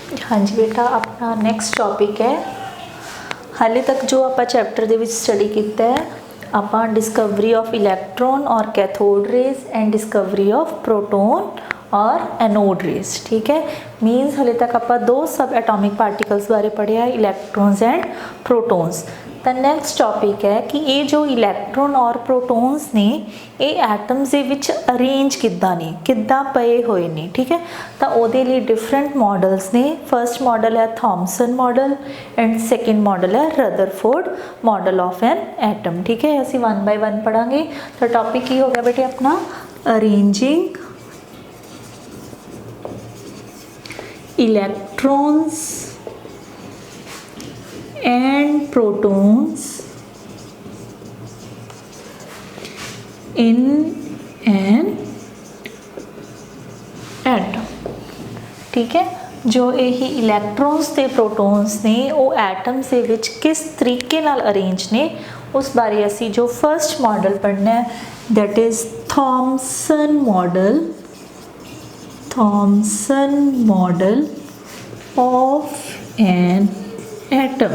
हाँ जी बेटा, अपना नैक्सट टॉपिक है। हाले तक जो आप चैप्टर दे विच स्टडी किया है, आप डिस्कवरी ऑफ इलैक्ट्रॉन और cathode rays and discovery of proton और एनोड रेज। ठीक है, मीनस हाले तक आप दो सब एटॉमिक पार्टिकल्स बारे पढ़िया, इलैक्ट्रॉन्स एंड प्रोटोन्स। तो नैक्सट टॉपिक है कि ये जो इलैक्ट्रॉन और प्रोटोन्स ने ये एटम्स दे विच अरेंज किद्दां ने, किद्दां पए हुए ने। ठीक है, तो उहदे लिए डिफरेंट मॉडल्स ने। फर्स्ट मॉडल है Thomson model and second model है Rutherford model of an atom. ठीक है, असीं वन बाय वन पढ़ांगे। तो टॉपिक की हो गया बेटे अपना arranging इलैक्ट्रॉन्स and protons in an atom। ठीक है, जो यही इलैक्ट्रॉन्स ते प्रोटोन्स ने वो एटम्स दे विच किस तरीके नाल अरेंज ने, उस बारे असी जो फर्स्ट मॉडल पढ़ना है that is Thompson model. Thompson model of an atom.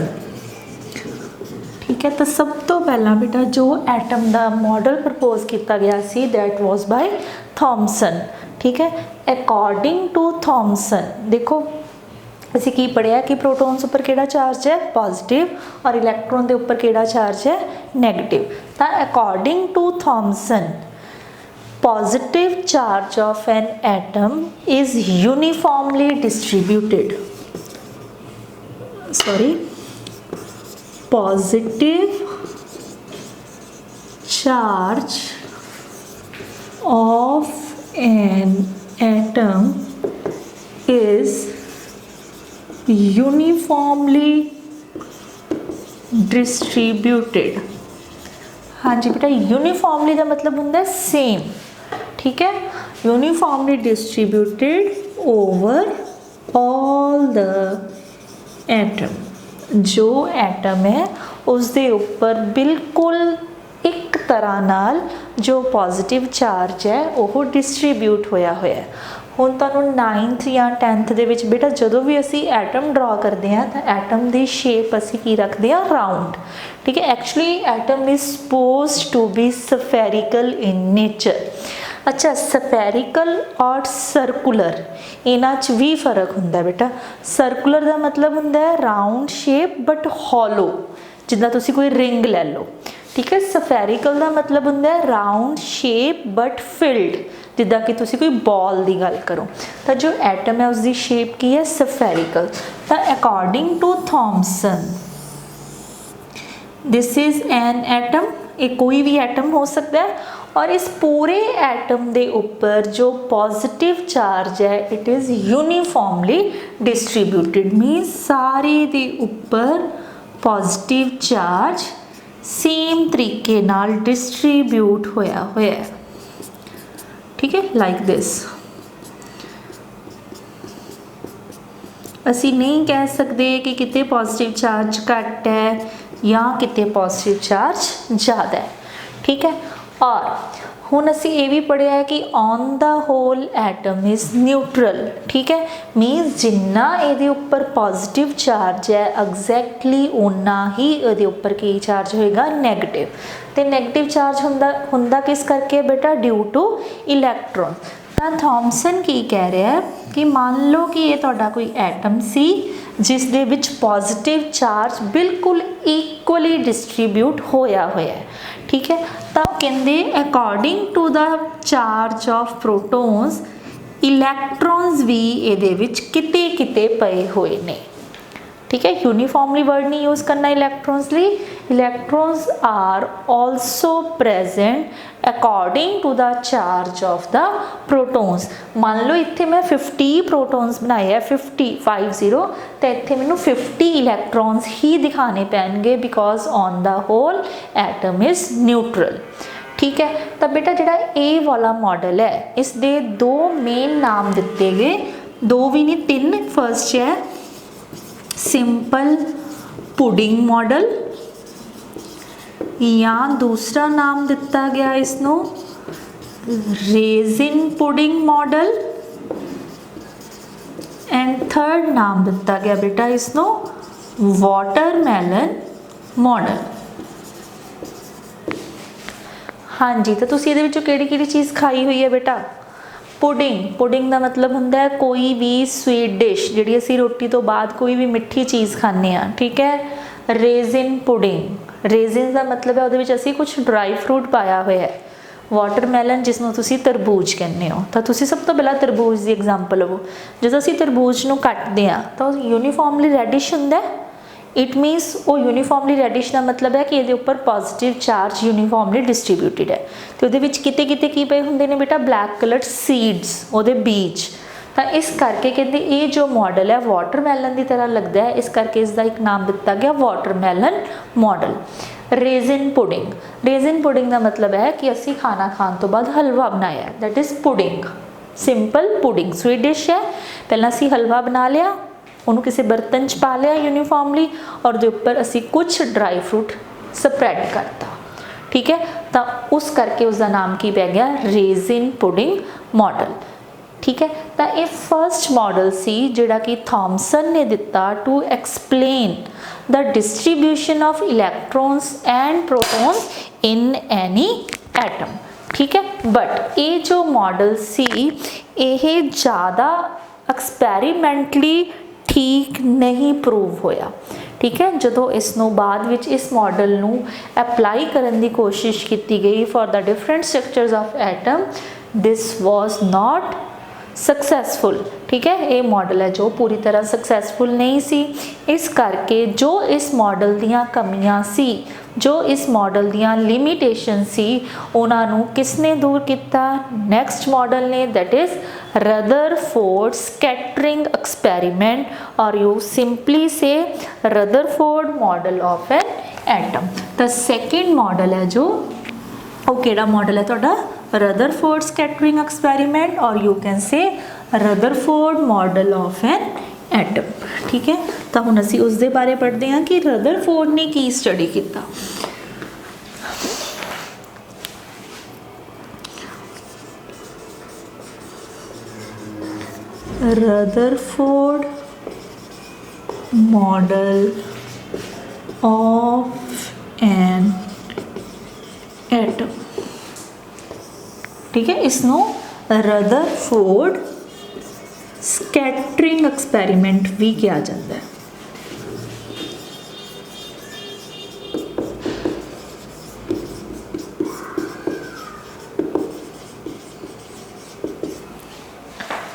ठीक है, तो सब तो पहला बेटा जो एटम का मॉडल प्रपोज किया गया सी दैट वाज बाय थॉमसन। ठीक है, अकॉर्डिंग टू थॉमसन देखो असी की पढ़िया कि प्रोटोन्स उपर किहड़ा चार्ज है पॉजिटिव और इलैक्ट्रॉन के उपर किहड़ा चार्ज है नैगेटिव। तो according to Thomson positive charge of an atom is uniformly distributed. positive charge of an atom is uniformly distributed। हाँ जी बेटा, यूनिफॉर्मली का मतलब होता है सेम। ठीक है, uniformly distributed over all the atom. जो एटम है उसके उपर बिल्कुल एक तरह नाल जो पॉजिटिव चार्ज है वो डिस्ट्रीब्यूट होया होया है। हुण तुहानूं 9th या 10th दे विच बेटा जदों भी असी एटम ड्रॉ करते हैं तो एटम की शेप असी की रखते हैं राउंड। ठीक है, actually atom is suppose to be spherical in nature. अच्छा, स्फेरिकल और सर्कुलर इन्हां च भी फर्क हुंदा है बेटा। सर्कुलर का मतलब हुंदा है राउंड शेप बट हॉलो, जिद्दां तुसी कोई रिंग लै लो। ठीक है, स्फेरिकल का मतलब हुंदा है राउंड शेप बट फिल्ड, जिद्दां कि तुसी कोई बॉल की गल करो। तो जो एटम है उसकी शेप की है स्फेरिकल। तो according to Thomson this is an atom, ये कोई भी एटम हो सकता है और इस पूरे एटम के ऊपर जो पॉजिटिव चार्ज है it is uniformly distributed. Means सारे दे ऊपर पॉजिटिव चार्ज सेम तरीके नाल डिस्ट्रीब्यूट होया होया है। ठीक है, लाइक दिस। असी नहीं कह सकते कि कितने पॉजिटिव चार्ज घट है या कितने पॉजिटिव चार्ज ज़्यादा है। ठीक है, और हुण असी ये भी पढ़िया है कि on the whole atom is neutral. ठीक है, मीन्स जिन्ना ये उपर पॉजिटिव चार्ज है एग्जैक्टली उन्ना ही ये उपर की चार्ज होएगा नैगेटिव। तो नैगेटिव चार्ज हुंदा किस करके बेटा ड्यू टू इलैक्ट्रॉन। तो थॉमसन की कह रहा है कि मान लो कि ये तुहाडा कोई एटम सी जिस दे विच पॉजिटिव चार्ज बिल्कुल इक्वली डिस्ट्रीब्यूट होया होया है। ठीक है, तो कहते according to the charge of protons electrons भी ये विच किते किते पए हुए ने। ठीक है, यूनिफॉर्मली वर्ड नहीं यूज़ करना इलैक्ट्रॉन्स लिए। Electrons are also present according to the charge of the protons. मान लो इत्थे मैं 50 प्रोटोन्स बनाए है 50 तो इत्थे मैनू 50 इलैक्ट्रॉन्स ही दिखाने पैणगे because on the whole atom is neutral. ठीक है, तो बेटा जिहड़ा ए वाला मॉडल है इस दे दो मेन नाम दिते गए, दो भी नहीं तीन। फर्स्ट है सिंपल पुडिंग मॉडल या दूसरा नाम दिता गया इसनों raisin pudding model and third नाम दिता गया बेटा इसनों वाटरमैलन मॉडल। हाँ जी, तो तुसीं इहदे विचों किहड़ी चीज़ खाई हुई है बेटा? पुडिंग। पुडिंग का मतलब होंदा है कोई भी स्वीट डिश जिहड़ी असीं रोटी तो बाद कोई भी मिठी चीज़ खाने आ, ठीक है। रेजिन पुडिंग, रेजिन का मतलब है उहदे विच असीं कुछ ड्राई फ्रूट पाया होया है। वाटरमैलन जिसनों तुसीं तरबूज कहने हो, तो तुसीं सब तो पहला तरबूज की एग्जाम्पल लवो। जदों असीं तरबूज नूं कट्टदे आ तो यूनीफॉर्मली रैडिश हुंदा है। इट मीनस वो यूनीफॉर्मली रैडिश का मतलब है कि ये ऊपर पॉजिटिव चार्ज यूनीफॉर्मली डिस्ट्रीब्यूटेड है। तो ये किते किते की पे होंगे ने बेटा ब्लैक कलर्ड सीड्स, वो बीज। तो इस करके कहते ये जो मॉडल है वाटरमैलन की तरह लगता है, इस करके इसका एक नाम दिता गया watermelon model. Raisin pudding, raisin pudding का मतलब है कि असी खाना खाने तो बाद हलवा बनाया, that is pudding. Simple pudding sweet dish है। पहला असी हलवा बना लिया, उन्होंने किसी बर्तन च पा लिया यूनीफॉर्मली, और दे उपर असी कुछ ड्राई फ्रूट स्प्रैड करता, ठीक है। तो उस करके उसका नाम की पै गया रेजिन पुडिंग मॉडल, ठीक है। तो ये फर्स्ट मॉडल सी जिहड़ा कि थॉमसन ने दिता to explain the distribution of electrons and protons in any atom, ठीक है। बट ये जो मॉडल सी ये ज़्यादा एक्सपैरीमेंटली ठीक नहीं प्रूव होया, ठीक है। जो इसनों बाद विच इस मॉडल नूं अप्लाई करने की कोशिश की गई for the different structures of atom, this was not successful, ठीक है। ये मॉडल है जो पूरी तरह सक्सैसफुल नहीं सी। इस करके जो इस मॉडल दियां कमियां सी, जो इस मॉडल दियां लिमिटेशन सी, उन्होंने किसने दूर किया? नैक्सट मॉडल ने, that is Rutherford scattering experiment, और यू सिंपली से Rutherford model of an atom. तो सैकेंड मॉडल है जो वो केड़ा मॉडल है तुहाडा? रदरफोर्ड स्कैटरिंग एक्सपेरिमेंट, और you can say Rutherford model of an atom, ठीक है। तो हुण असीं उस दे बारे पढ़ते हैं कि रदरफोर्ड ने की स्टडी किया। Rutherford model of an atom, ठीक है। इसनों रदरफोर्ड स्कैटरिंग एक्सपेरिमेंट भी किया जाता है।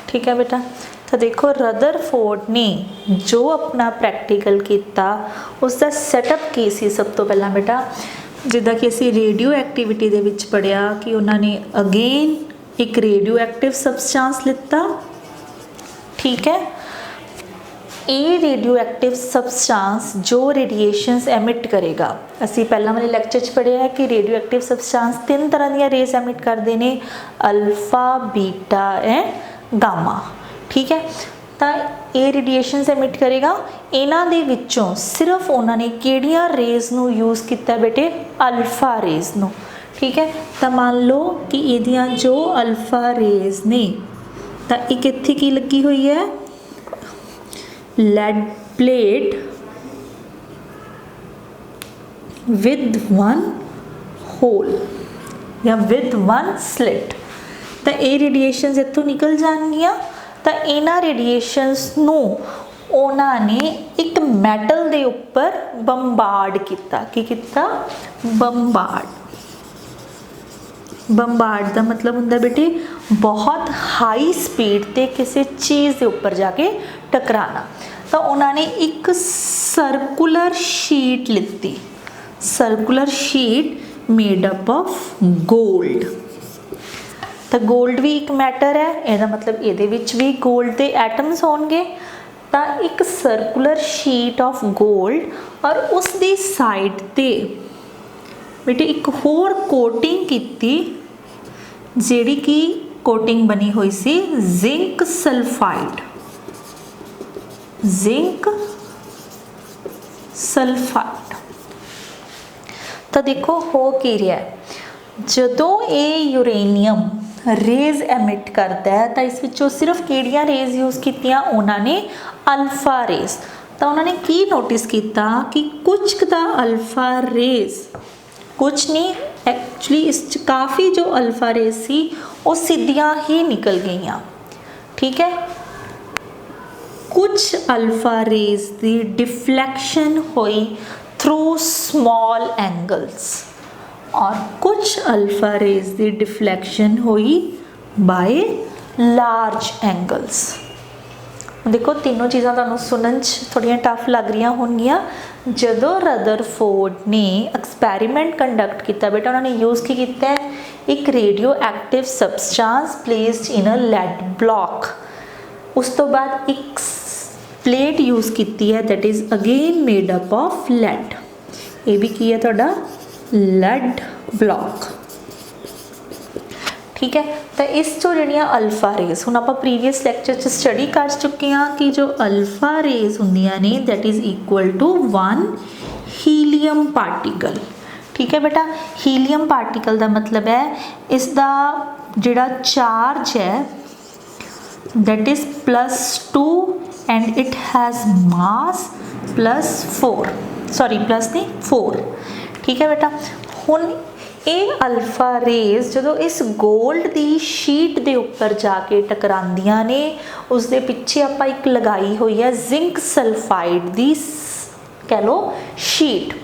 ठीक है बेटा। तो देखो रदरफोर्ड ने जो अपना प्रैक्टिकल किया उसका सैटअप की सी? सब तो पहला बेटा जिदा कि असी रेडियो एक्टिविटी दे विच पढ़िया कि उन्होंने अगेन एक रेडियो एक्टिव सबसटेंस लिता, ठीक है। ये रेडियो एक्टिव सबसटेंस जो रेडिएशंस एमिट करेगा, असी पहला वाले लैक्चर च पढ़िया है कि रेडियो एक्टिव सबसटेंस 3 तरह दी रेस एमिट करते हैं, अल्फा, बीटा एंड गामा, ठीक है। तो ये रेडिएशंस एमिट करेगा, इन्हां दे विच्चों सिर्फ उन्होंने किहड़ियां रेज नूं यूज़ किया बेटे? अल्फा रेज नूं, ठीक है। तो मान लो कि इहदियां जो अल्फा रेज ने, तो एक इत्थे की लगी हुई है लेड प्लेट विद 1 होल या विद 1 स्लिट। तो ये रेडिएशंस इत्थों निकल जाएंगियां। तो इन्हां रेडिएशंस नूं उन्होंने एक मैटल दे उपर बंबार्ड किया। की किया? बंबार्ड। बंबार्ड का मतलब होंदा बेटे बहुत हाई स्पीड ते किसी चीज़ के उपर जाके टकराना। तो उन्होंने एक सर्कुलर शीट लिती, circular sheet made up of gold. तो गोल्ड भी एक मैटर है, यदा मतलब ये भी गोल्ड के एटम्स होंगे। तो एक सर्कुलर शीट ऑफ गोल्ड और उसकी साइड ते बेटे एक होर कोटिंग की, जिहड़ी की कोटिंग बनी हुई सी जिंक सल्फाइड, जिंक सल्फाइड। तो देखो हो की रहा है, जदों ये यूरेनियम रेज एमिट करता है तो इस विचों सिर्फ किहड़ियां रेज यूज़ कीतियां उन्होंने अल्फा रेज। तो उन्होंने की नोटिस किया कि कुछ दा अल्फा रेज, कुछ नहीं एक्चुअली इस काफ़ी जो अल्फा रेज सी वो सीधियां ही निकल गई। ठीक है, कुछ अल्फा रेज की डिफ्लैक्शन हुई थ्रू स्मॉल एंगल्स और कुछ अल्फा रेज की डिफ्लैक्शन हुई बाय लार्ज एंगल्स। देखो तीनों चीज़ां तुहानूं सुनन थोड़ियां टफ लग रही होंगियां। जदों रदरफोर्ड ने एक्सपैरीमेंट कंडक्ट किया बेटा उन्होंने यूज़ की किया है एक radioactive substance placed in a lead block. उस तो बाद एक प्लेट यूज़ की है that is again made up of lead. ये भी की है तुहाडा लेड ब्लॉक। ठीक है, तो इस जो जड़ियाँ अल्फा रेज हुण आपां प्रीवियस लैक्चर स्टडी कर चुके हैं कि जो अल्फा रेज हुंदियां ने that is equal to 1 helium particle. ठीक है बेटा, हीलियम पार्टिकल का मतलब है इसका जिहड़ा चार्ज है that is +2 and it has mass +4 sorry plus नहीं 4। ठीक है बेटा, हुण ये अल्फा रेज जो इस गोल्ड की शीट के उपर जाके टकरांदियां ने उस दे पिछे आपां एक लगाई हुई है जिंक सल्फाइड की कह लो शीट।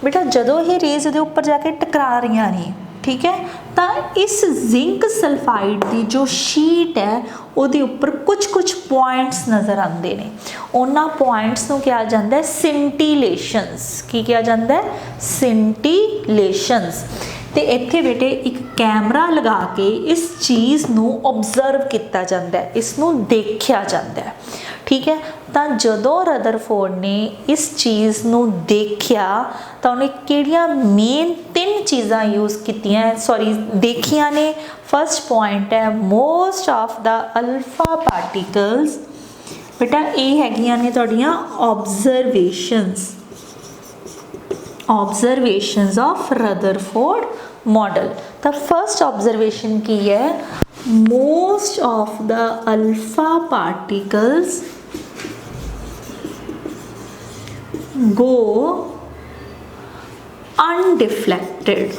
बेटा जदों ये रेज के उपर जाके टकरा रही ने, ठीक है, तो इस जिंक सल्फाइड की जो शीट है उसके उपर कुछ कुछ पॉइंट्स नज़र आते हैं। उन्होंने पॉइंट्स को कहा जाता है सिंटिलेशंस। की कहा जाता है? सिंटिलेशंस। तो इत्थे बेटे एक कैमरा लगा के इस चीज़ को ऑब्जर्व किया जाता है, इसनों देखा जाता है। ठीक है, तो जदों रदरफोर्ड ने इस चीज़ को देखा तो उन्हें किहड़ियां मेन 3 चीज़ां यूज़ कीतियां सॉरी देखियां ने। फर्स्ट पॉइंट है most of the alpha particles. बेटा ये हैगियां ने तुहाडियां ऑब्जरवेशंस ऑफ रदरफोर्ड मॉडल। तो फर्स्ट ऑब्जर्वेशन की है most of the alpha particles go undeflected।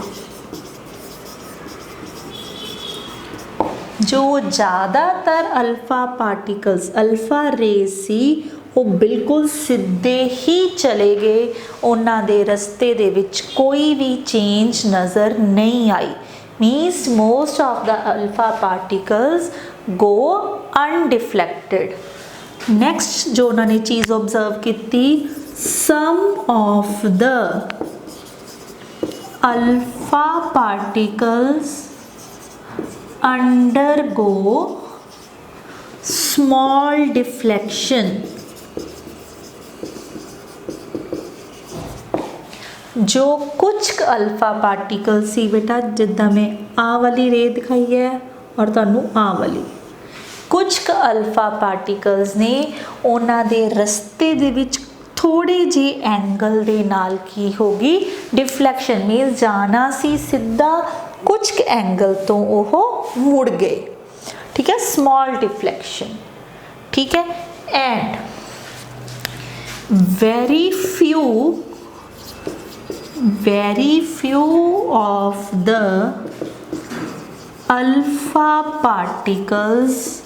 जो ज़्यादातर अल्फा पार्टिकल्स अल्फा रेज सी वो बिल्कुल सीधे ही चले गए, उन्हां दे रस्ते दे विच कोई भी चेंज नज़र नहीं आई। Means most of the alpha particles go undeflected. Next जो उन्होंने चीज़ ऑब्जर्व की, some of the alpha particles undergo small deflection। जो कुछ अल्फा पार्टिकल सी बेटा जिद्दां मैं आ वाली रे दिखाई है और तुहानू आ वाली, कुछ अल्फा पार्टिकल्स ने उन्हां दे रस्ते दे विच थोड़े जे एंगल दे नाल की होगी डिफ्लैक्शन। मीन जाना सी सीधा, कुछ एंगल तो वो मुड़ गए। ठीक है, स्मॉल डिफ्लैक्शन। ठीक है, and very few of the alpha particles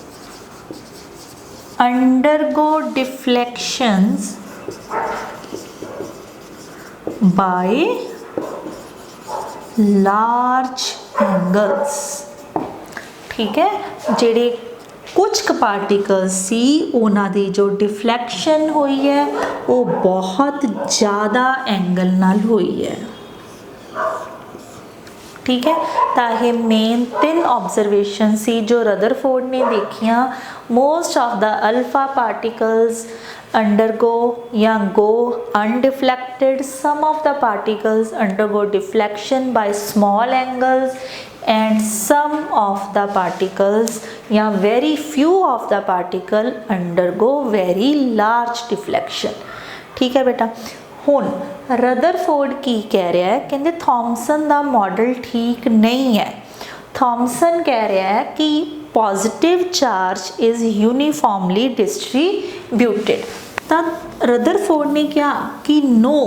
undergo deflections by large angles। ठीक है, जेडे कुछ पार्टिकल्स सी उन्हां दी जो डिफ्लैक्शन हुई है वो बहुत ज़्यादा एंगल नाल हुई है। ठीक है, ताकि मेन 3 ऑब्जर्वेशन सी जो रदरफोर्ड ने देखियां। Most of the alpha particles undergo या go undeflected, some of the particles undergo deflection by small angles and some of the particles या very few of the particle undergo very large deflection। ठीक है बेटा, हुण Rutherford की कह रहा है, कहते थॉमसन का मॉडल ठीक नहीं है। थॉमसन कह रहा है कि positive charge is uniformly distributed. तब रदरफोर्ड ने क्या कि no,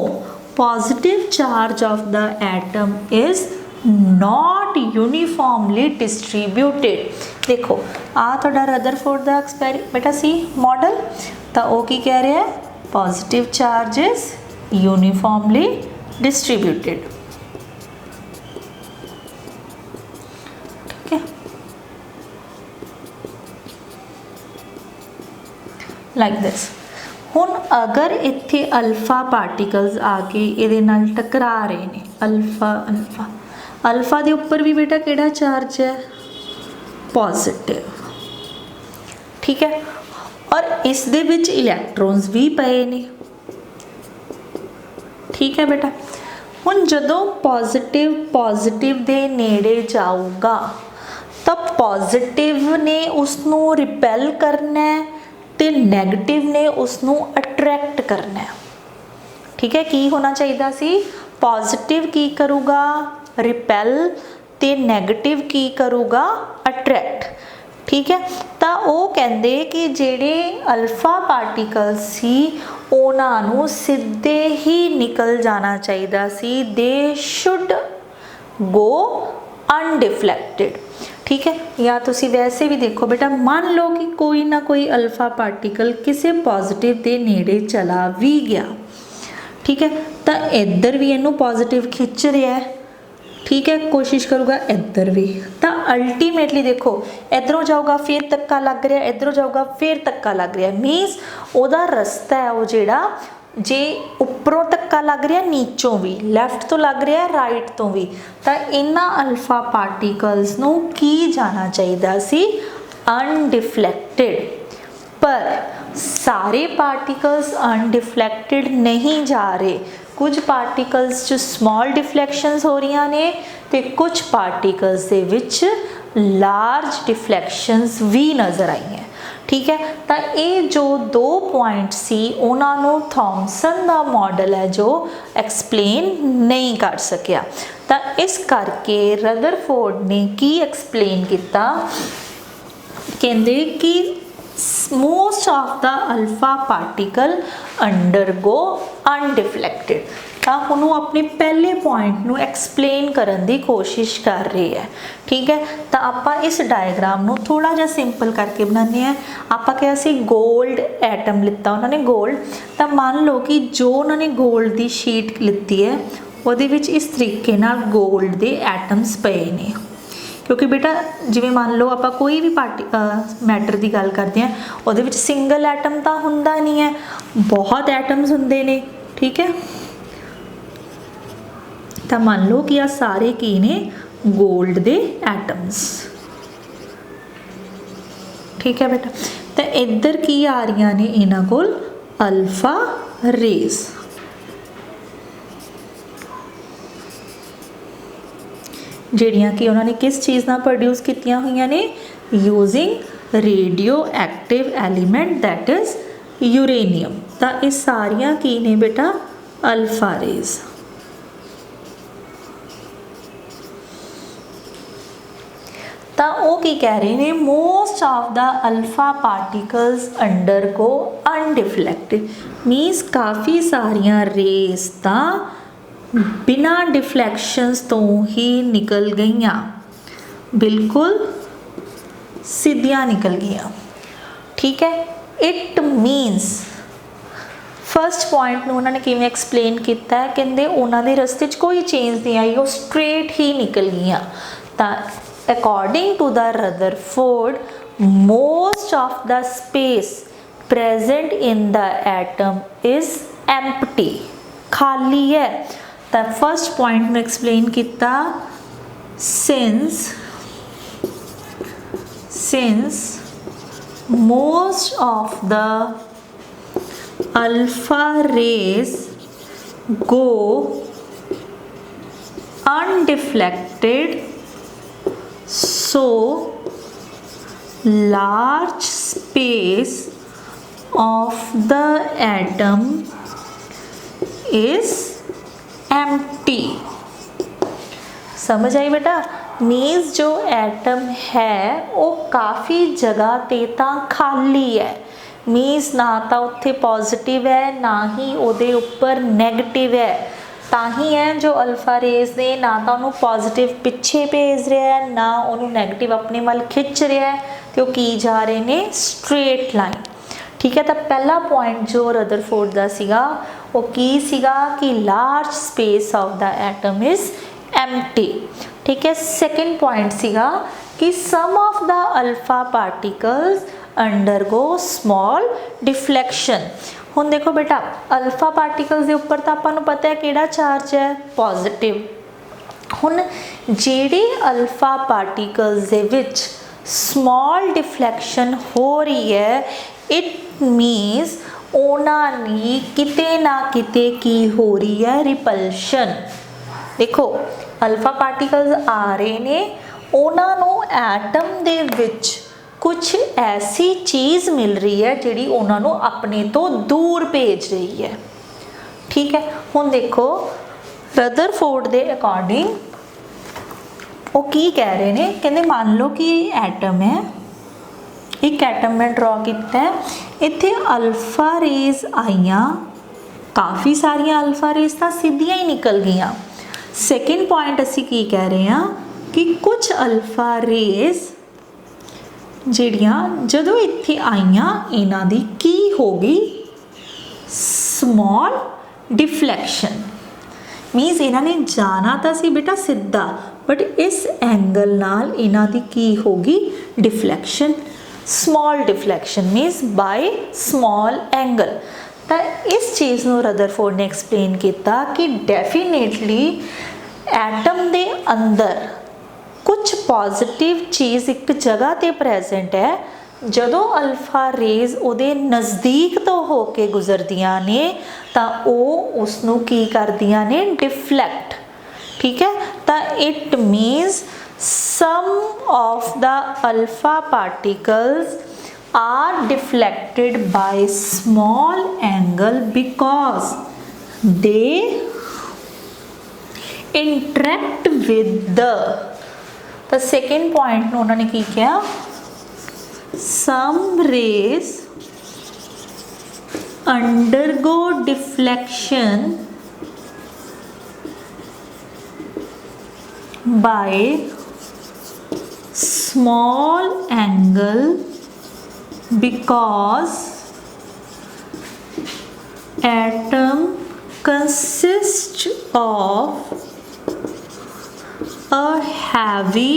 positive charge of the atom is not uniformly distributed. देखो आ तुहाडा रदरफोर्ड दा बेटा सी मॉडल, तो वो की कह रहा है positive charge is uniformly distributed. ठीक है, लाइक दिस। हुण अगर इत्थे अल्फा पार्टिकल्स आके इहदे नाल टकरा रहे ने, अल्फा अल्फा अल्फा दे उपर भी बेटा किहड़ा चार्ज है, पॉजिटिव। ठीक है, और इस दे विच इलैक्ट्रॉन्स भी पए ने। ठीक है बेटा, हुण जदों पॉजिटिव पॉजिटिव दे नेड़े जाऊगा तब पॉजिटिव ने उसनों रिपेल करना है ते नैगेटिव ने उसनों अट्रैक्ट करना है। ठीक है, की होना चाहिए सी, पॉजिटिव की करूगा रिपेल ते नैगेटिव की करूगा अट्रैक्ट। ठीक है, तो वो कहते कि जेडे अल्फा पार्टिकल सी उन्हां नूं सीधे ही निकल जाना चाहिए सी, दे शुड गो अनडिफ्लैक्टेड। ठीक है, या तुसी वैसे भी देखो बेटा, मान लो कि कोई ना कोई अल्फा पार्टिकल किसी पॉजिटिव के नेड़े चला भी गया। ठीक है, तो इधर भी इनू पॉजिटिव खिंच रहा है। ठीक है, कोशिश करूँगा इधर भी, तो अल्टीमेटली देखो इधरों जाऊगा फिर धक्का लग रहा, इधरों जाऊगा फिर धक्का लग रहा, मीनस उहदा रस्ता है वो जिहड़ा, जे उपरों धक्का लग रहा नीचों भी, लैफ्ट तो लग रहा राइट तो भी, तो इन्हां अल्फा पार्टिकल्स नूं की जाना चाहिए सी अनडिफ्लैक्टेड। पर सारे पार्टिकल्स अनडिफ्लैक्टेड नहीं जा रहे, कुछ पार्टिकल्स च स्मॉल डिफ्लैक्शंस हो रही ने ते कुछ पार्टिकल्स दे विच लार्ज डिफ्लैक्शंस भी नज़र आई हैं। ठीक है, तो ये जो दो पॉइंट सी उन्होंने थॉमसन का मॉडल है जो एक्सप्लेन नहीं कर सकिया, तो इस करके रदरफोर्ड ने की एक्सप्लेन किया, कहते कि most of the alpha particle undergo undeflected. तो उन्होंने अपने पहले पॉइंट नू एक्सप्लेन करने की कोशिश कर रही है। ठीक है, तो आप इस डायग्राम नू थोड़ा जा सिंपल करके बनाने हैं। आप क्या सी गोल्ड एटम लिता उन्होंने गोल्ड, तो मान लो कि जो उन्होंने गोल्ड की शीट लिती है वो इस तरीके नाल गोल्ड के एटम्स पे ने। क्योंकि बेटा जिवें मान लो आप कोई भी मैटर की गल करते हैं वो सिंगल एटम तो हुंदा नहीं है, बहुत एटम्स हुंदे ने। ठीक है, तो मान लो कि आ सारे की ने गोल्ड दे एटम्स। ठीक है बेटा, तो इधर की आ रही ने इन्हां कोल अल्फा रेज, ਜਿਹੜੀਆਂ कि उन्होंने किस चीज़ ਨਾਲ प्रोड्यूस कीतियां हुई ने, using radio active element that is uranium. तो ये सारियां की ने बेटा अल्फा रेज। तो वो की कह रहे हैं, most of the alpha particles undergo undeflected, means काफ़ी सारिया रेस तो बिना डिफ्लैक्शंस तो ही निकल गईयां, बिल्कुल सीधियां निकल गईयां। ठीक है, इट मीनस फर्स्ट पॉइंट नूं उन्होंने किवें एक्सप्लेन किया है, कहते उन्होंने रस्ते कोई चेंज नहीं आई, वो स्ट्रेट ही निकल गईयां। तो according to the Rutherford, most of the space present in the atom is empty, खाली है। तो फर्स्ट पॉइंट में एक्सप्लेन किया, since most of the alpha rays go undeflected, so large space of the atom is empty. समझ आई बेटा, means जो atom है वो काफ़ी जगह ते तां खाली है, मीन्स ना तो उत्थे पॉजिटिव है ना ही उहदे उपर नैगेटिव है, ताही है जो अल्फा रेज ने ना तो उन्होंने पॉजिटिव पिछे भेज रहा है ना उन्होंने नैगेटिव अपने वाल खिंच रहा है, तो की जा रहे ने स्ट्रेट लाइन। ठीक है, तो पहला पॉइंट जो रदरफोर्ड का सीगा वो की सीगा कि large space of the atom is empty. ठीक है, सेकेंड पॉइंट सीगा कि some of the alpha particles undergo small deflection. हुण देखो बेटा अल्फा पार्टिकल्स के उपर तो आपां नूं पता है किहड़ा चार्ज है, पॉजिटिव। हुण जिहड़े अल्फा पार्टिकल्स दे विच स्मॉल डिफ्लैक्शन हो रही है, इट मीन्स उन्हां दी किते ना किते की हो रही है, रिपल्शन। देखो अल्फा पार्टिकल्स आ रहे ने, उन्हां नूं एटम दे विच कुछ ऐसी चीज़ मिल रही है जिहड़ी उन्हां नूं अपने तो दूर भेज रही है। ठीक है, हुण देखो रदरफोर्ड दे अकॉर्डिंग वो की कह रहे ने, कहंदे मान लो कि एटम है, एक एटम मैं ड्रॉ किया है, इत्थे अल्फा रेज आईयां, काफ़ी सारिया अल्फा रेज तो सीधियां ही निकल गईयां। सैकेंड पॉइंट असी की कह रहे हैं कि कुछ अल्फा रेज ਜਿਹੜੀਆਂ ਜਦੋਂ ਇੱਥੇ ਆਈਆਂ ਇਹਨਾਂ ਦੀ ਕੀ ਹੋ ਗਈ, ਸਮॉल डिफ्लैक्शन। मीनस इन्हों ने जाना तो सी बेटा सीधा, बट इस एंगल नाल इन्हों की की होगी, deflection. Small deflection means by small angle. तो इस चीज़ को रदरफोर्ड ने एक्सप्लेन किया कि डेफिनेटली एटम के अंदर कुछ पॉजिटिव चीज़ एक जगह ते प्रेजेंट है, जदों अल्फा रेज उहदे नज़दीक तो होके गुजरदियां ने तो वो उसनू की करदियां ने, डिफ्लैक्ट। ठीक है, तो it means some of the alpha particles are deflected by small angle because they interact with the, तो सेकेंड पॉइंट उन्होंने की किया, some rays undergo deflection by small angle because atom consist of a heavy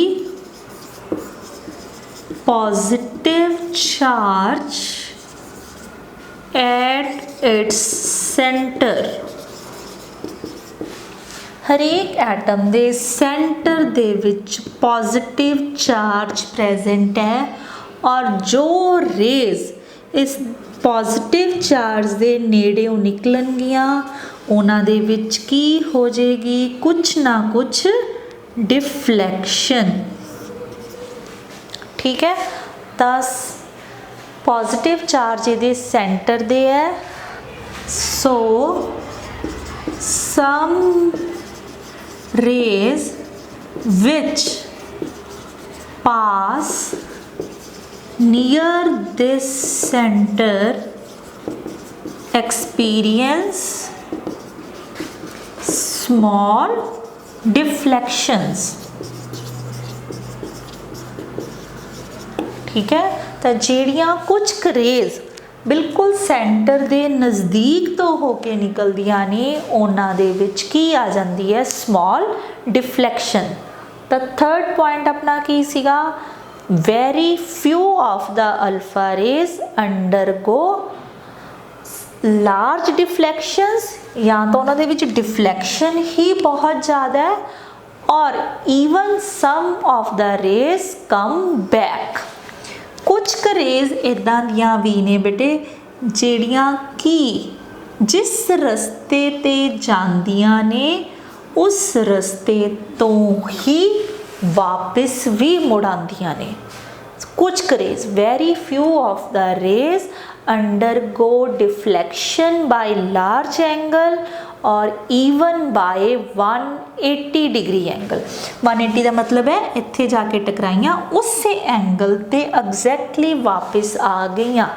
positive charge at its center। हरेक atom दे centre दे विच positive charge present है, और जो रेज इस पॉजिटिव चार्ज दे नेड़ेों निकलणगियां उन्हां दे विच की हो जाएगी, कुछ ना कुछ डिफ्लैक्शन। ठीक है, दस पॉजिटिव चार्ज ये सेंटर दे है, so some rays which pass near this centre experience small deflections. ठीक है, तो ਜਿਹੜੀਆਂ कुछ रेज बिल्कुल सेंटर के नज़दीक तो होके निकलदियां ने, उन्हां दे विच की आ जाती है, स्मॉल डिफ्लैक्शन। तो थर्ड पॉइंट अपना की सीगा, very few of the alpha rays undergo large deflections, या तो उन्होंने विच डिफ्लैक्शन ही बहुत ज़्यादा है, और even some of the rays come back. कुछ क रेज इदां दियां भी ने बेटे ਜਿਹੜੀਆਂ कि जिस रस्ते ते जांदियां ने उस रस्ते तो ही वापस भी मुड़ आंदियां ने। कुछ rays, very few of the rays undergo deflection by large angle और even by 180 डिग्री एंगल। 180 का मतलब है इत्थे जाके टकराइयां उसे एंगल ते एग्जैक्टली वापस आ गईयां।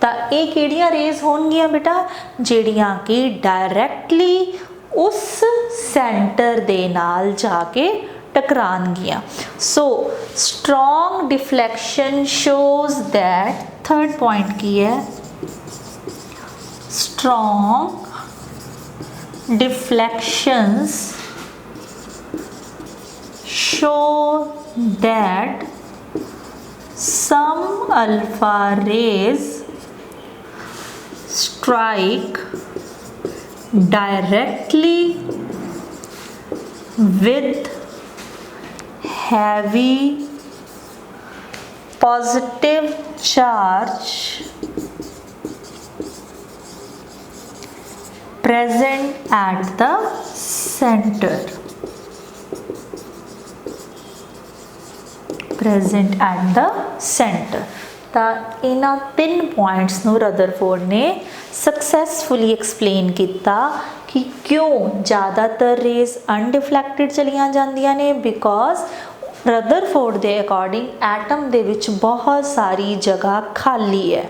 तो ये किहड़ियां रेज होणगियां बेटा, जिहड़ियां कि डायरैक्टली उस सेंटर दे नाल जाके टकरानगियां। So strong deflection shows that, third point की है, strong deflections show that some alpha rays strike directly with heavy positive charge present at the center, present at the center। ਤਾਂ ਇਹਨਾਂ ਤਿੰਨ ਪੁਆਇੰਟਸ ਨੂੰ ਰਦਰਫੋਰਡ ਨੇ ਸਕਸੈਸਫੁਲੀ ਐਕਸਪਲੇਨ ਕੀਤਾ ਕਿ ਕਿਉਂ ਜ਼ਿਆਦਾਤਰ ਰੇਜ਼ ਅਨਡਿਫਲੈਕਟਡ ਚਲੀਆਂ ਜਾਂਦੀਆਂ ਨੇ, ਬਿਕੋਜ਼ ਰਦਰਫੋਰਡ ਦੇ ਅਕੋਰਡਿੰਗ ਐਟਮ ਦੇ ਵਿੱਚ ਬਹੁਤ ਸਾਰੀ ਜਗ੍ਹਾ ਖਾਲੀ ਹੈ।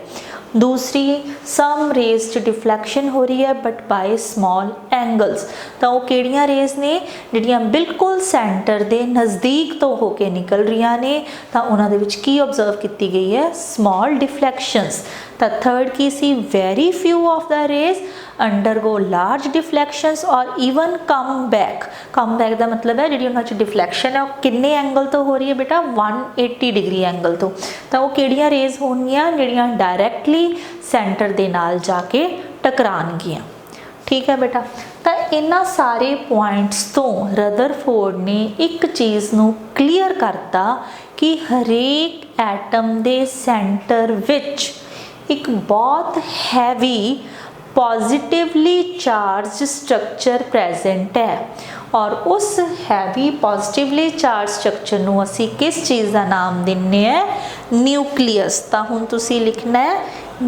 दूसरी सम रेज च डिफ्लैक्शन हो रही है बट बाय स्मॉल एंगल्स। तो वो किहड़ियां रेज ने जिहड़ियां बिल्कुल सेंटर दे नज़दीक तो होके निकल रही ने, तो उन्हां दे विच की ऑब्जर्व की गई है, स्मॉल डिफ्लैक्शंस। तो थर्ड की सी, very few of the rays undergo large deflections और even come back. Come back का मतलब है जी उन्होंने डिफ्लैक्शन है वो किन्ने एंगल तो हो रही है बेटा, 180 डिग्री एंगल तो वो किहड़ियां रेज होणगियां जिहड़ियां डायरैक्टली सेंटर दे नाल जाके टकराणगियां। ठीक है बेटा। तो इन्हां सारे पॉइंट्स तो रदरफोर्ड ने एक चीज़ नूं क्लीयर करता कि हरेक एटम दे सेंटर विच एक बहुत heavy positively charge structure present है और उस हैवी पॉजिटिवली चार्ज स्ट्रक्चर नूं असी किस चीज़ का नाम दिन्ने हैं, न्यूक्लियस। तो हुण तुसी लिखना है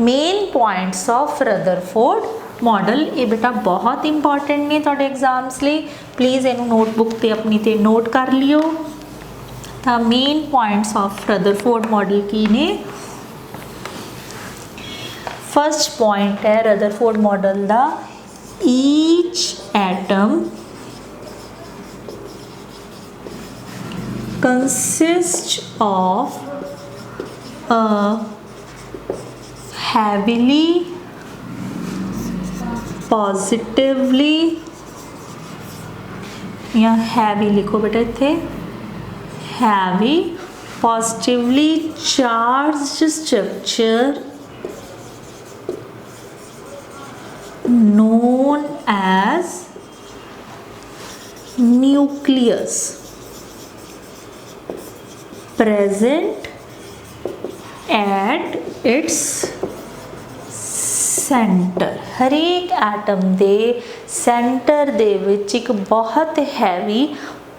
main points of Rutherford model. ये बेटा बहुत इंपॉर्टेंट ने तुहाडे एग्जाम्स लई, प्लीज़ इनू नोटबुक ते अपनी ते नोट कर लियो। तो main points of Rutherford model की ने, फर्स्ट पॉइंट है रदरफोर्ड मॉडल दा, each atom consist of a heavily positively, या हैवी लिखो बेटा इत्थे, heavy positively charged structure known as nucleus present at its center। हर एक एटम दे सेंटर दे विच एक बहुत heavy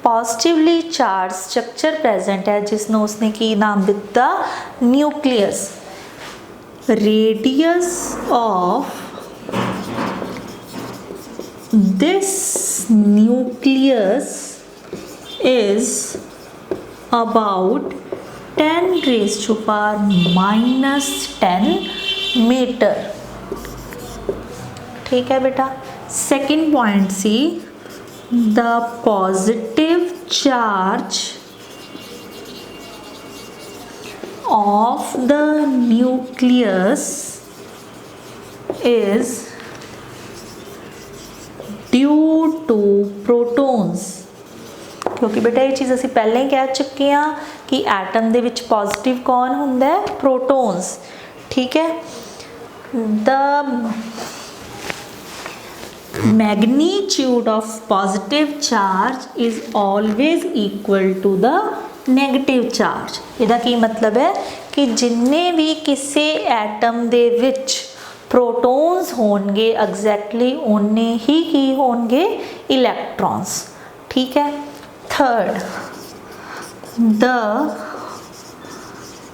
positively charge structure present है जिसनों उसने की नाम दिता, nucleus. Radius of this nucleus is about 10 raised to power minus 10 metre. ठीक है बेटा। सेकंड पॉइंट सी, the positive charge of the nucleus is due to protons. क्योंकि बेटा ये चीज़ असी पहले ही कह चुके हैं कि एटम दे विच पॉजिटिव कौन हुंदा है, प्रोटॉन्स। ठीक है। The magnitude of positive charge is always equal to the negative charge. इहदा की मतलब है कि जिन्ने भी किसी एटम दे विच प्रोटॉन्स होंगे एग्जैक्टली उन्ने ही की होंगे इलेक्ट्रॉन्स। ठीक है। Third, the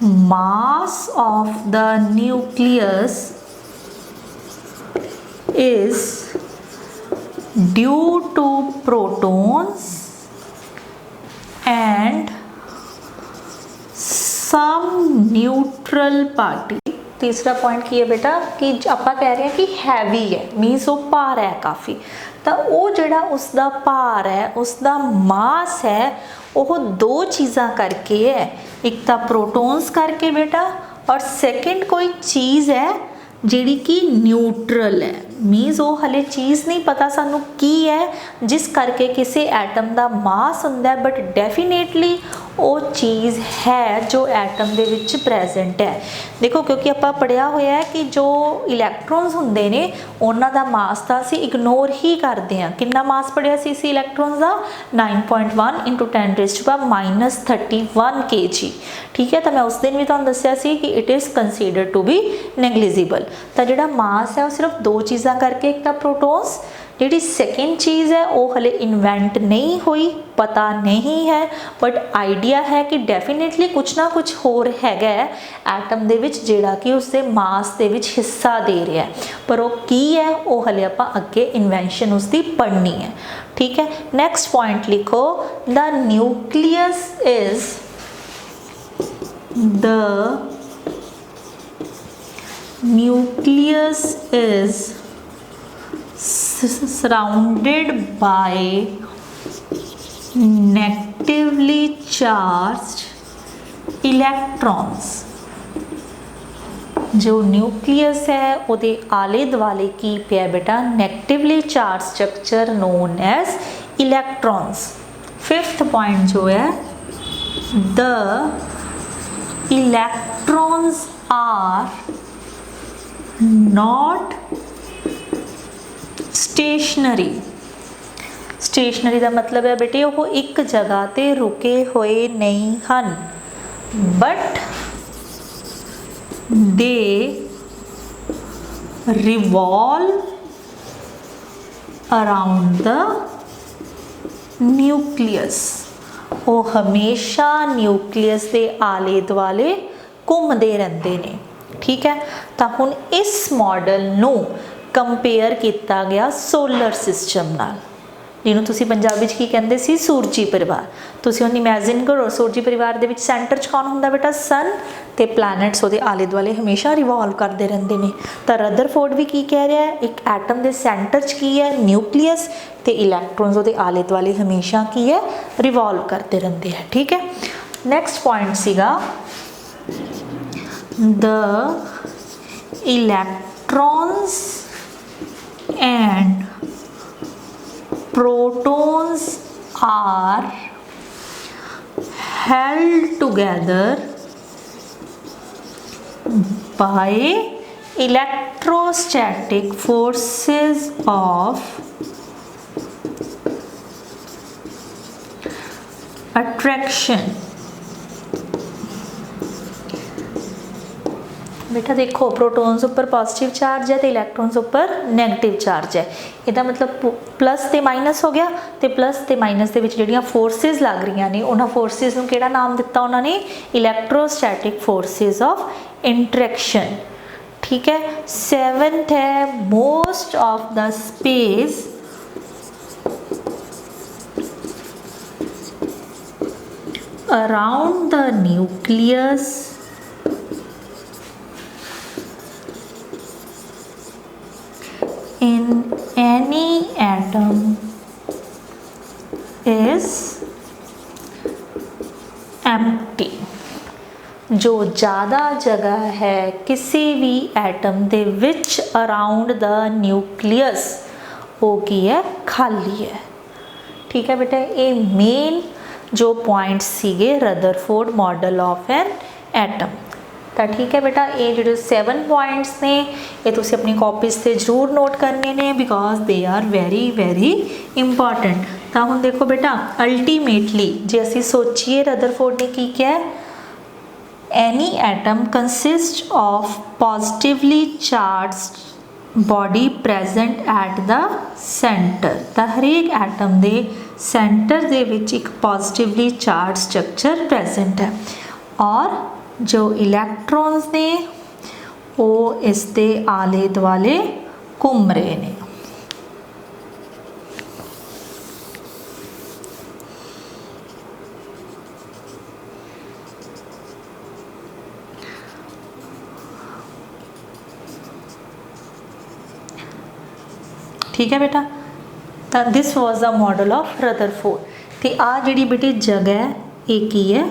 mass of the nucleus is due to protons and some neutral party। तीसरा पॉइंट की है बेटा कि ਆਪਾਂ कह रहे हैं कि हैवी है मीनस वो भार है काफ़ी, ਤਾਂ ਉਹ ਜਿਹੜਾ ਉਸਦਾ ਭਾਰ ਹੈ ਉਸਦਾ ਮਾਸ ਹੈ ਉਹ ਦੋ ਚੀਜ਼ਾਂ ਕਰਕੇ ਹੈ, ਇੱਕ ਤਾਂ ਪ੍ਰੋਟੋਨਸ ਕਰਕੇ बेटा और सेकंड कोई चीज़ है ਜਿਹੜੀ कि न्यूट्रल है मीनस वो हले चीज़ नहीं पता सानू की है जिस करके किसी एटम का मास हुंदा बट डेफिनेटली वो चीज़ है जो एटम दे विच प्रेजेंट है। देखो क्योंकि आपां पढ़िया होया है कि जो इलैक्ट्रॉन्स हुंदे ने उन्हां दा मास तां असीं इग्नोर ही करते हैं। कितना मास पढ़िया सी इसी इलैक्ट्रॉन्स का 9.1 × 10⁻31 kg। ठीक है, तो मैं उस दिन भी तुहानूं दस्सिया सी कि it is considered to be negligible. तो जिहड़ा मास है वो सिर्फ दो चीज़ां करके, एक तो प्रोटोन्स, जी सेकेंड चीज़ है वो हले इन्वेंट नहीं हुई, पता नहीं है बट आइडिया है कि डेफिनेटली कुछ ना कुछ होर हैगा एटम दे विच जिहड़ा कि उसके मास दे विच हिस्सा दे रहा है, पर वो की है वो हले आपां अगे इन्वेंशन उसकी पढ़नी है। ठीक है, नैक्सट पॉइंट लिखो, the nucleus is surrounded by negatively charged electrons। जो न्यूक्लियस है उहदे आले दुआले की पिया बेटा negatively charge structure known as electrons. Fifth point जो है, the electrons are not stationary. Stationary का मतलब है बेटे वो एक जगह ते रुके हुए नहीं हैं but they revolve around the nucleus. वो हमेशा न्यूक्लियस के आले दुआले घूमते रहते हैं। ठीक है, तो हुण इस मॉडल नूं कंपेयर किया गया सोलर सिस्टम नाल, जिन्होंने तुसी पंजाबी की कहते सी सूरजी परिवार। तुसी हुण इमेजिन करो सूरजी परिवार दे विच सेंटर च कौन हुंदा बेटा, सन, ते प्लैनेट्स उहदे आले दुआले हमेशा रिवॉल्व करते रहते हैं। तो रदरफोर्ड भी की कह रहा है, एक एटम के सेंटर च की है न्यूक्लियस, ते इलैक्ट्रॉन्स उहदे आले दुआले हमेशा की है रिवॉल्व करते रहते हैं। ठीक है, नैक्सट पॉइंट सीगा, the इलैक्ट्रॉन्स and protons are held together by electrostatic forces of attraction। बेटा देखो प्रोटोन्स उपर पॉजिटिव चार्ज है तो इलैक्ट्रॉन्स उपर नैगेटिव चार्ज है। इसका मतलब प्लस तो माइनस हो गया, तो प्लस तो माइनस के जिहड़ियां फोर्सिस लग रही ने उन्होंने फोर्सिस नूं किहड़ा नाम दिता उन्होंने, इलैक्ट्रोस्टैटिक फोर्सिस ऑफ इंट्रैक्शन। ठीक है, सेवंथ है, most of the space around the nucleus in any atom is empty। जो ज़्यादा जगह है किसी भी एटम दे विच अराउंड द न्यूक्लियस वो की है, खाली है। ठीक है बेटा, ये मेन जो पॉइंट्स सीगे Rutherford model of an atom. तो ठीक है बेटा, ये जो 7 पॉइंट्स ने ये तुसी अपनी कॉपीज़ से जरूर नोट करने ने because they are very very important. तो हुण देखो बेटा अल्टीमेटली जे असी सोचिए रदरफोर्ड ने की क्या है, any atom consist of positively charged body present at the centre. तो हरेक एटम के सेंटर दे विच एक पॉजिटिवली चार्ज स्ट्रक्चर प्रेजेंट है और जो इलैक्ट्रॉन्स ने वो इस दे आले दुआले घूम रहे ने। ठीक है बेटा, तो this was the model of Rutherford. तो आ जी बेटे जगह है ये की है,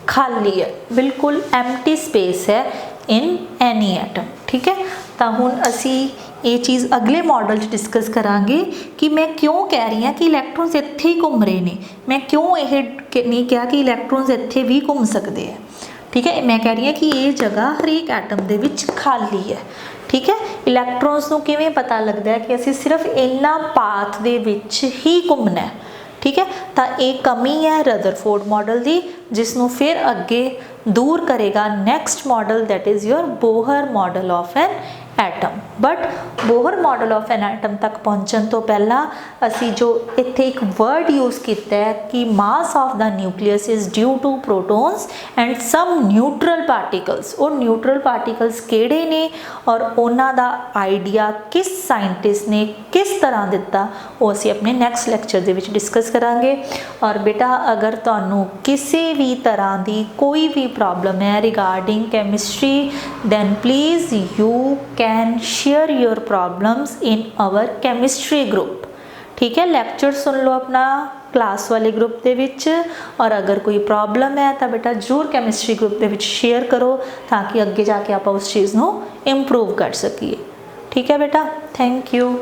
खाली है, बिल्कुल एम्प्टी स्पेस है इन एनी एटम। ठीक है, तो हुण असी ये चीज़ अगले मॉडल डिस्कस करांगे कि मैं क्यों कह रही हाँ कि इलैक्ट्रॉन्स इत्थे ही घूम रहे हैं, मैं क्यों ये नहीं कहा कि इलैक्ट्रॉन्स इत्थे भी घूम सकते हैं। ठीक है, मैं कह रही हाँ कि ये जगह हरेक एटम दे विच खाली है। ठीक है, इलैक्ट्रॉन्स नूं किवें पता लगता है कि असीं सिर्फ इन्ना पाथ दे विच ही घूमना है। ठीक है, तो ये कमी है रदरफोर्ड मॉडल की, जिसनों फिर अगे दूर करेगा next model, that is your Bohr model of an atom. But Bohr model of an atom तक पहुँचने तो पहला असी जो इत्थे एक वर्ड यूज़ किया है कि mass of the nucleus is due to protons and some neutral particles. और न्यूट्रल पार्टिकल्स किहड़े ने और उन्हां दा आइडिया किस साइंटिस्ट ने किस तरह दिता, वो असी अपने नैक्सट लैक्चर दे विच डिस्कस करांगे। और बेटा अगर तुहानूं किसी भी तरह की कोई भी प्रॉब्लम है regarding chemistry, then please you can share your problems in our chemistry group. ठीक है, लेक्चर सुन लो अपना क्लास वाले ग्रुप के विच, और अगर कोई प्रॉब्लम है तो बेटा जरूर कैमिस्ट्री ग्रुप के विच शेयर करो ताकि अगे जाके आप उस चीज़ को इंप्रूव कर सकीए। ठीक है बेटा, थैंक यू।